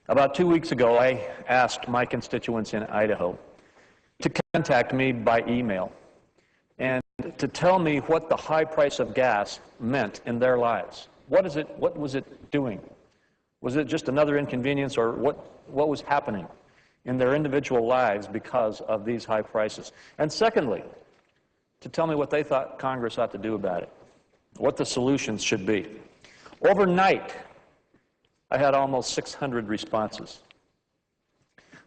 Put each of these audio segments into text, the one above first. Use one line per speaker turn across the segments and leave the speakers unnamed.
About 2 weeks ago, I asked my constituents in Idaho to contact me by email and to tell me what the high price of gas meant in their lives. What was it doing? Was it just another inconvenience, or what was happening in their individual lives because of these high prices? And secondly, to tell me what they thought Congress ought to do about it, what the solutions should be. Overnight, I had almost 600 responses.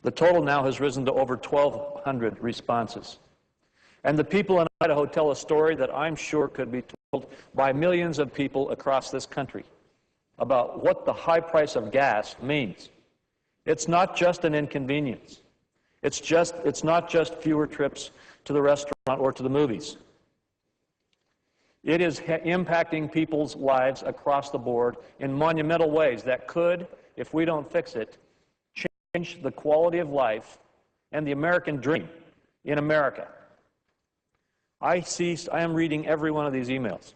The total now has risen to over 1,200 responses. And the people in Idaho tell a story that I'm sure could be told by millions of people across this country about what the high price of gas means. It's not just an inconvenience. It's not just fewer trips to the restaurant or to the movies. It is impacting people's lives across the board in monumental ways that could, if we don't fix it, change the quality of life and the American dream in America. I am reading every one of these emails,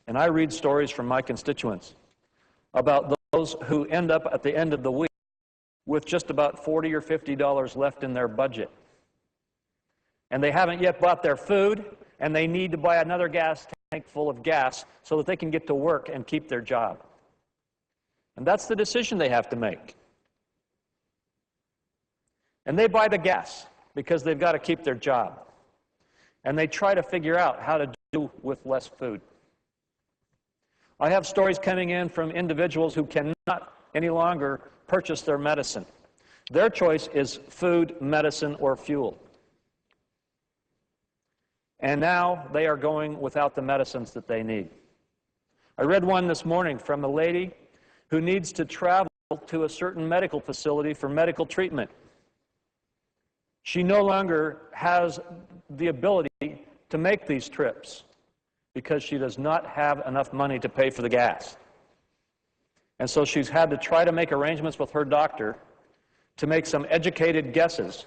and I read stories from my constituents about those who end up at the end of the week with just about $40 or $50 left in their budget. And they haven't yet bought their food, and they need to buy another gas tank full of gas so that they can get to work and keep their job. And that's the decision they have to make. And they buy the gas because they've got to keep their job. And they try to figure out how to do with less food. I have stories coming in from individuals who cannot any longer purchase their medicine. Their choice is food, medicine, or fuel. And now they are going without the medicines that they need. I read one this morning from a lady who needs to travel to a certain medical facility for medical treatment. She no longer has the ability to make these trips because she does not have enough money to pay for the gas. And so she's had to try to make arrangements with her doctor to make some educated guesses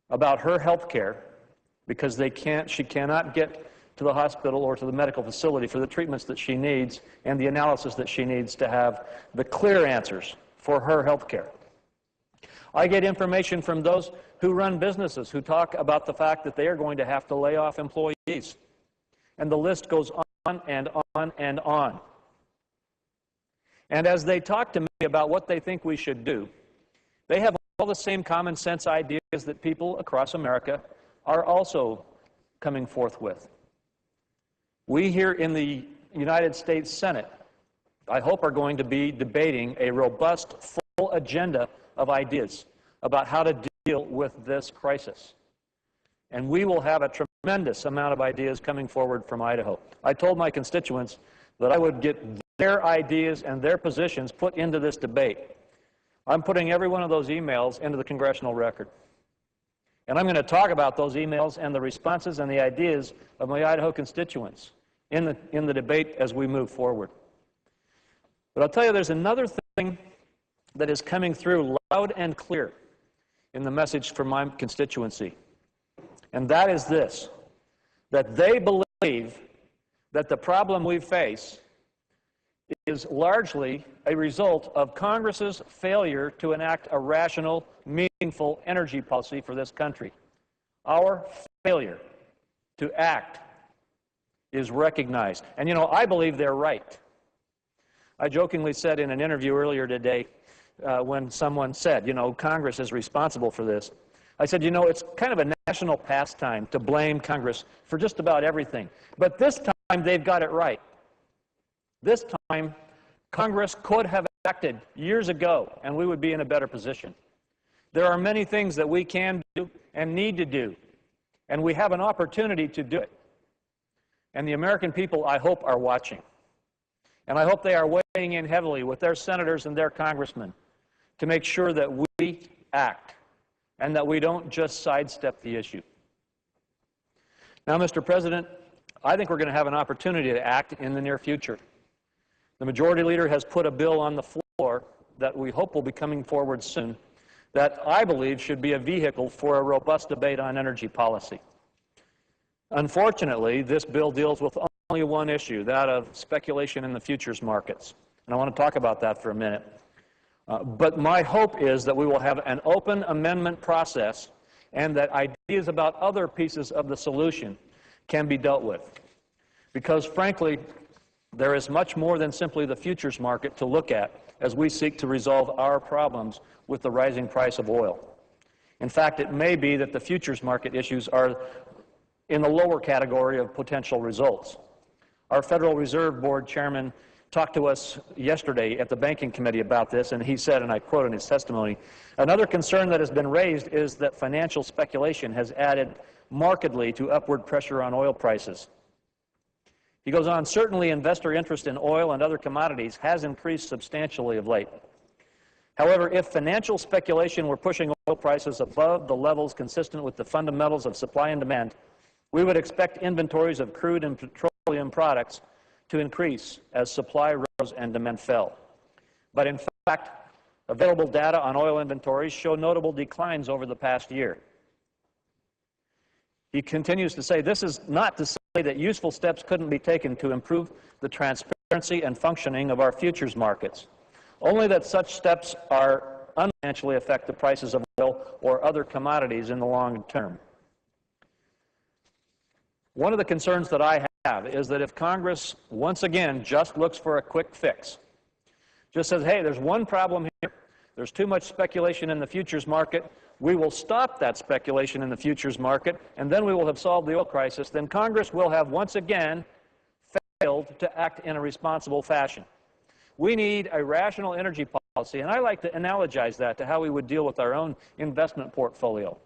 about her health care because she cannot get to the hospital or to the medical facility for the treatments that she needs and the analysis that she needs to have the clear answers for her health care. I get information from those who run businesses who talk about the fact that they are going to have to lay off employees. And the list goes on and on and on. And as they talk to me about what they think we should do, they have all the same common sense ideas that people across America are also coming forth with. We here in the United States Senate, I hope, are going to be debating a robust, full agenda of ideas about how to deal with this crisis. And we will have a tremendous amount of ideas coming forward from Idaho. I told my constituents that I would get their ideas and their positions put into this debate. I'm putting every one of those emails into the congressional record. And I'm going to talk about those emails and the responses and the ideas of my Idaho constituents in the debate as we move forward. But I'll tell you, there's another thing that is coming through loud and clear in the message from my constituency. And that is this, that they believe that the problem we face is largely a result of Congress's failure to enact a rational, meaningful energy policy for this country. Our failure to act is recognized. And, you know, I believe they're right. I jokingly said in an interview earlier today, when someone said, you know, Congress is responsible for this, I said, you know, it's kind of a national pastime to blame Congress for just about everything. But this time, they've got it right. This time, Congress could have acted years ago, and we would be in a better position. There are many things that we can do and need to do, and we have an opportunity to do it. And the American people, I hope, are watching. And I hope they are weighing in heavily with their senators and their congressmen to make sure that we act and that we don't just sidestep the issue. Now, Mr. President, I think we're going to have an opportunity to act in the near future. The Majority Leader has put a bill on the floor that we hope will be coming forward soon that I believe should be a vehicle for a robust debate on energy policy. Unfortunately, this bill deals with only one issue, that of speculation in the futures markets. And I want to talk about that for a minute. But my hope is that we will have an open amendment process and that ideas about other pieces of the solution can be dealt with. Because, frankly, there is much more than simply the futures market to look at as we seek to resolve our problems with the rising price of oil. In fact, it may be that the futures market issues are in the lower category of potential results. Our Federal Reserve Board chairman talked to us yesterday at the Banking Committee about this, and he said, and I quote in his testimony, "Another concern that has been raised is that financial speculation has added markedly to upward pressure on oil prices." He goes on, "Certainly investor interest in oil and other commodities has increased substantially of late. However, if financial speculation were pushing oil prices above the levels consistent with the fundamentals of supply and demand, we would expect inventories of crude and petroleum products to increase as supply rose and demand fell. But in fact, available data on oil inventories show notable declines over the past year." He continues to say, "This is not to say that useful steps couldn't be taken to improve the transparency and functioning of our futures markets, only that such steps are unfinancially affect the prices of oil or other commodities in the long term." One of the concerns that I have is that if Congress once again just looks for a quick fix, just says, hey, there's one problem here, there's too much speculation in the futures market, we will stop that speculation in the futures market, and then we will have solved the oil crisis, then Congress will have once again failed to act in a responsible fashion. We need a rational energy policy, and I like to analogize that to how we would deal with our own investment portfolio.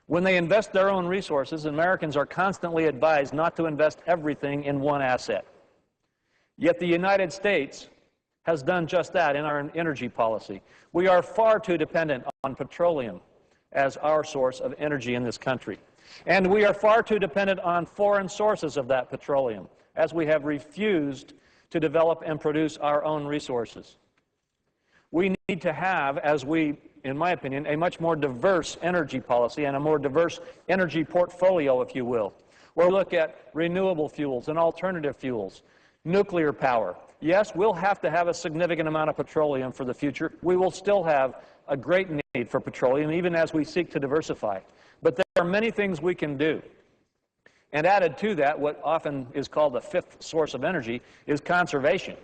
When they invest their own resources, Americans are constantly advised not to invest everything in one asset. Yet the United States has done just that in our energy policy. We are far too dependent on petroleum as our source of energy in this country. And we are far too dependent on foreign sources of that petroleum, as we have refused to develop and produce our own resources. We need to have, in my opinion, a much more diverse energy policy and a more diverse energy portfolio, if you will, where we look at renewable fuels and alternative fuels, nuclear power. Yes, we'll have to have a significant amount of petroleum for the future. We will still have a great need for petroleum, even as we seek to diversify. But there are many things we can do. And added to that, what often is called the fifth source of energy is conservation,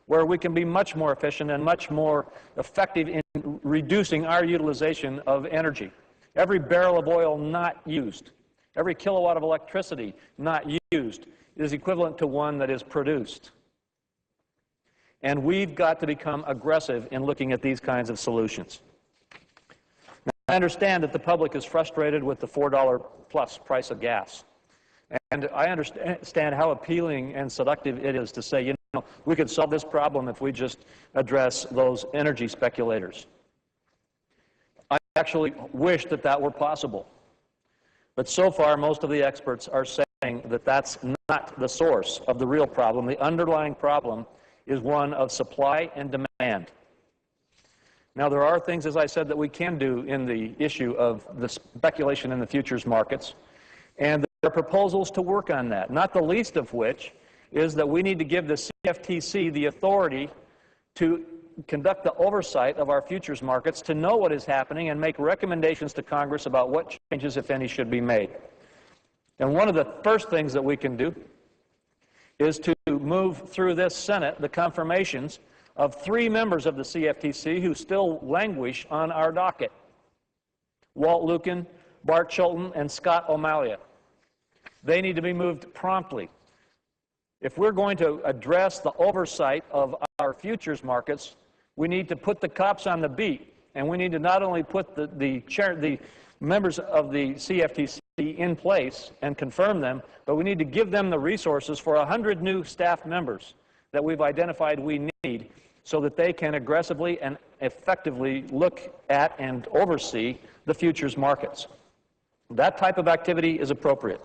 where we can be much more efficient and much more effective in reducing our utilization of energy. Every barrel of oil not used, every kilowatt of electricity not used is equivalent to one that is produced. And we've got to become aggressive in looking at these kinds of solutions. Now, I understand that the public is frustrated with the $4 plus price of gas. And I understand how appealing and seductive it is to say, we could solve this problem if we just address those energy speculators. I actually wish that that were possible. But so far, most of the experts are saying that that's not the source of the real problem. The underlying problem is one of supply and demand. Now, there are things, as I said, that we can do in the issue of the speculation in the futures markets, and there are proposals to work on that, not the least of which is that we need to give the CFTC the authority to conduct the oversight of our futures markets, to know what is happening and make recommendations to Congress about what changes, if any, should be made. And one of the first things that we can do is to move through this Senate the confirmations of 3 members of the CFTC who still languish on our docket: Walt Lucan, Bart Chilton, and Scott O'Malia. They need to be moved promptly. If we're going to address the oversight of our futures markets, we need to put the cops on the beat, and we need to not only put the members of the CFTC in place and confirm them, but we need to give them the resources for 100 new staff members that we've identified we need so that they can aggressively and effectively look at and oversee the futures markets. That type of activity is appropriate.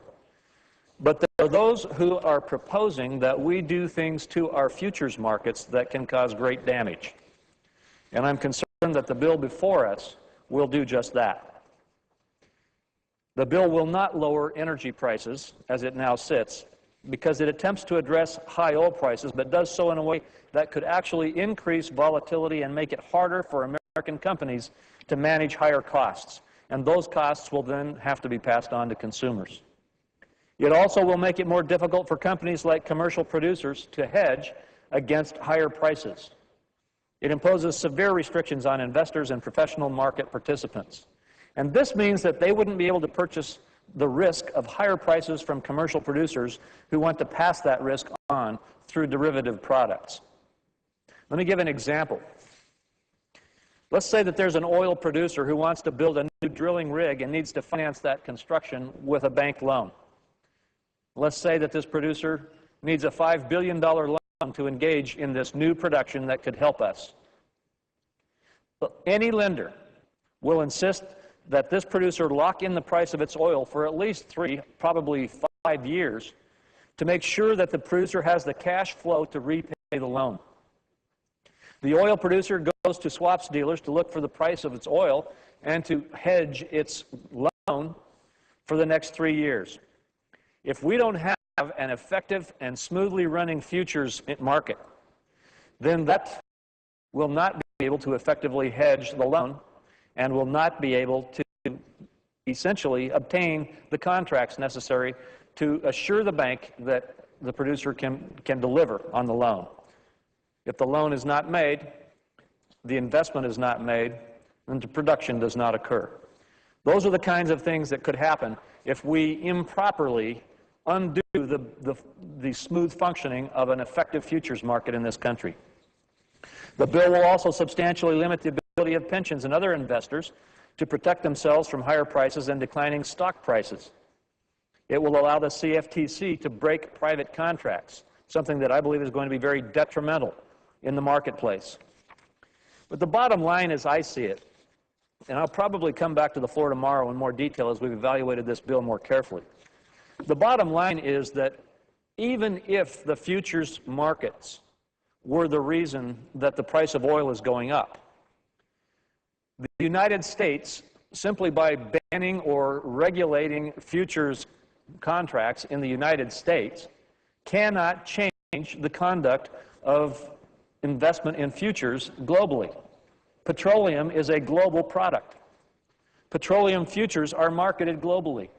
But there are those who are proposing that we do things to our futures markets that can cause great damage. And I'm concerned that the bill before us will do just that. The bill will not lower energy prices as it now sits, because it attempts to address high oil prices, but does so in a way that could actually increase volatility and make it harder for American companies to manage higher costs. And those costs will then have to be passed on to consumers. It also will make it more difficult for companies like commercial producers to hedge against higher prices. It imposes severe restrictions on investors and professional market participants. And this means that they wouldn't be able to purchase the risk of higher prices from commercial producers who want to pass that risk on through derivative products. Let me give an example. Let's say that there's an oil producer who wants to build a new drilling rig and needs to finance that construction with a bank loan. Let's say that this producer needs a $5 billion loan to engage in this new production that could help us. But any lender will insist that this producer lock in the price of its oil for at least 3, probably 5 years to make sure that the producer has the cash flow to repay the loan. The oil producer goes to swaps dealers to look for the price of its oil and to hedge its loan for the next 3 years. If we don't have an effective and smoothly running futures market, then that will not be able to effectively hedge the loan and will not be able to essentially obtain the contracts necessary to assure the bank that the producer can deliver on the loan. If the loan is not made, the investment is not made, and the production does not occur. Those are the kinds of things that could happen if we improperly undo the smooth functioning of an effective futures market in this country. The bill will also substantially limit the ability of pensions and other investors to protect themselves from higher prices and declining stock prices. It will allow the CFTC to break private contracts, something that I believe is going to be very detrimental in the marketplace. But the bottom line, as I see it, and I'll probably come back to the floor tomorrow in more detail as we've evaluated this bill more carefully. The bottom line is that even if the futures markets were the reason that the price of oil is going up, the United States, simply by banning or regulating futures contracts in the United States, cannot change the conduct of investment in futures globally. Petroleum is a global product. Petroleum futures are marketed globally.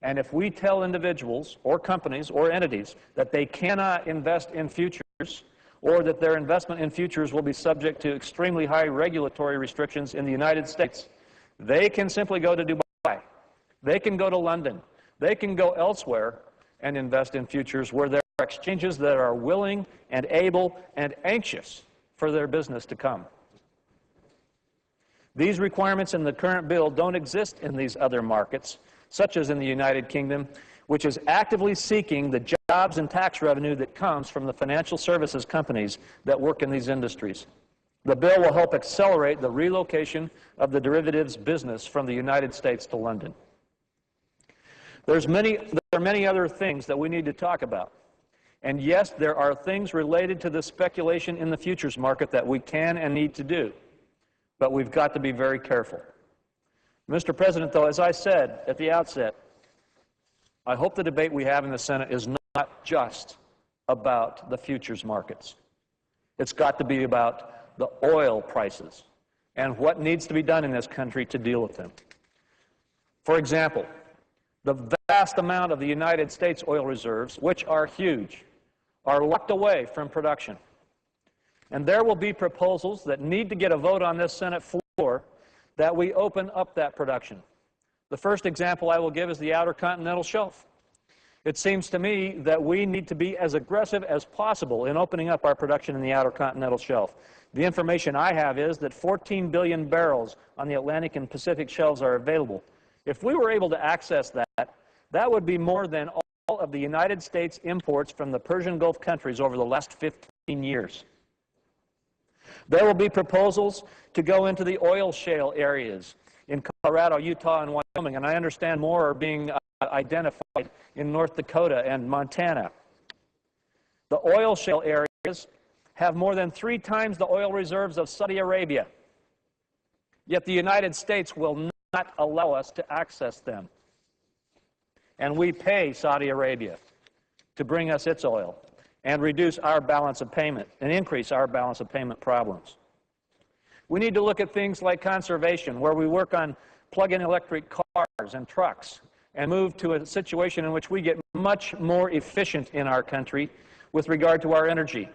And if we tell individuals or companies or entities that they cannot invest in futures, or that their investment in futures will be subject to extremely high regulatory restrictions in the United States, they can simply go to Dubai. They can go to London. They can go elsewhere and invest in futures where there are exchanges that are willing and able and anxious for their business to come. These requirements in the current bill don't exist in these other markets, such as in the United Kingdom, which is actively seeking the jobs and tax revenue that comes from the financial services companies that work in these industries. The bill will help accelerate the relocation of the derivatives business from the United States to London. There are many other things that we need to talk about. And yes, there are things related to the speculation in the futures market that we can and need to do. But we've got to be very careful. Mr. President, though, as I said at the outset, I hope the debate we have in the Senate is not just about the futures markets. It's got to be about the oil prices and what needs to be done in this country to deal with them. For example, the vast amount of the United States oil reserves, which are huge, are locked away from production. And there will be proposals that need to get a vote on this Senate floor that we open up that production. The first example I will give is the Outer Continental Shelf. It seems to me that we need to be as aggressive as possible in opening up our production in the Outer Continental Shelf. The information I have is that 14 billion barrels on the Atlantic and Pacific shelves are available. If we were able to access that, that would be more than all of the United States imports from the Persian Gulf countries over the last 15 years. There will be proposals to go into the oil shale areas in Colorado, Utah, and Wyoming, and I understand more are being identified in North Dakota and Montana. The oil shale areas have more than 3 times the oil reserves of Saudi Arabia, yet the United States will not allow us to access them. And we pay Saudi Arabia to bring us its oil and reduce our balance of payment and increase our balance of payment problems. We need to look at things like conservation, where we work on plug-in electric cars and trucks and move to a situation in which we get much more efficient in our country with regard to our energy.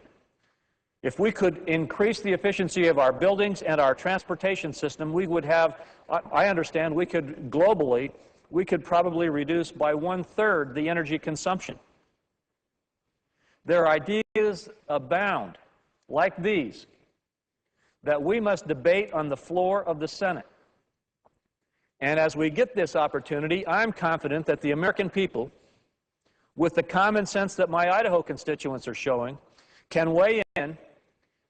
If we could increase the efficiency of our buildings and our transportation system, we would have, I understand, we could globally, we could probably reduce by 1/3 the energy consumption. There are ideas abound, like these, that we must debate on the floor of the Senate. And as we get this opportunity, I'm confident that the American people, with the common sense that my Idaho constituents are showing, can weigh in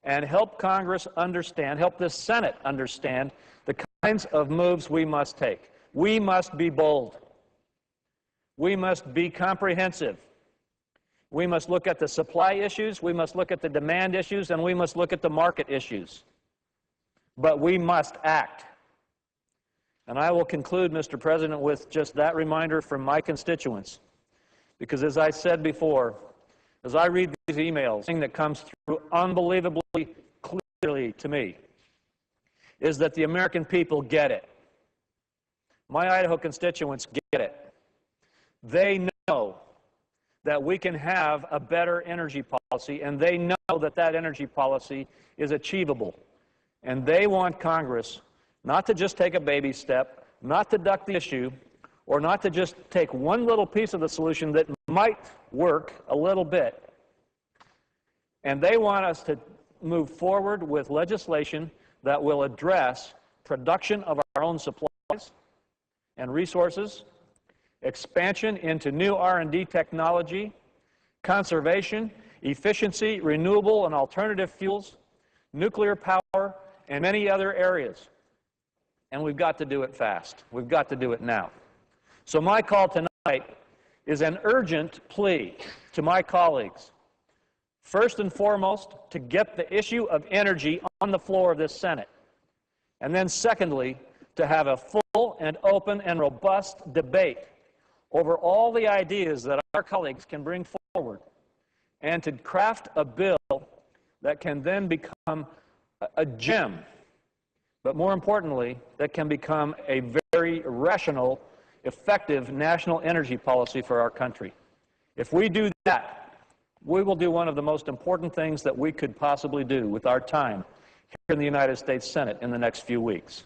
and help Congress understand, help the Senate understand the kinds of moves we must take. We must be bold. We must be comprehensive. We must look at the supply issues, we must look at the demand issues, and we must look at the market issues. But we must act. And I will conclude, Mr. President, with just that reminder from my constituents. Because as I said before, as I read these emails, the thing that comes through unbelievably clearly to me is that the American people get it. My Idaho constituents get it. They know that we can have a better energy policy, and they know that that energy policy is achievable. And they want Congress not to just take a baby step, not to duck the issue, or not to just take one little piece of the solution that might work a little bit. And they want us to move forward with legislation that will address production of our own supplies and resources, expansion into new R&D technology, conservation, efficiency, renewable and alternative fuels, nuclear power, and many other areas. And we've got to do it fast. We've got to do it now. So my call tonight is an urgent plea to my colleagues. First and foremost, to get the issue of energy on the floor of this Senate. And then secondly, to have a full and open and robust debate over all the ideas that our colleagues can bring forward, and to craft a bill that can then become a gem, but more importantly, that can become a very rational, effective national energy policy for our country. If we do that, we will do one of the most important things that we could possibly do with our time here in the United States Senate in the next few weeks.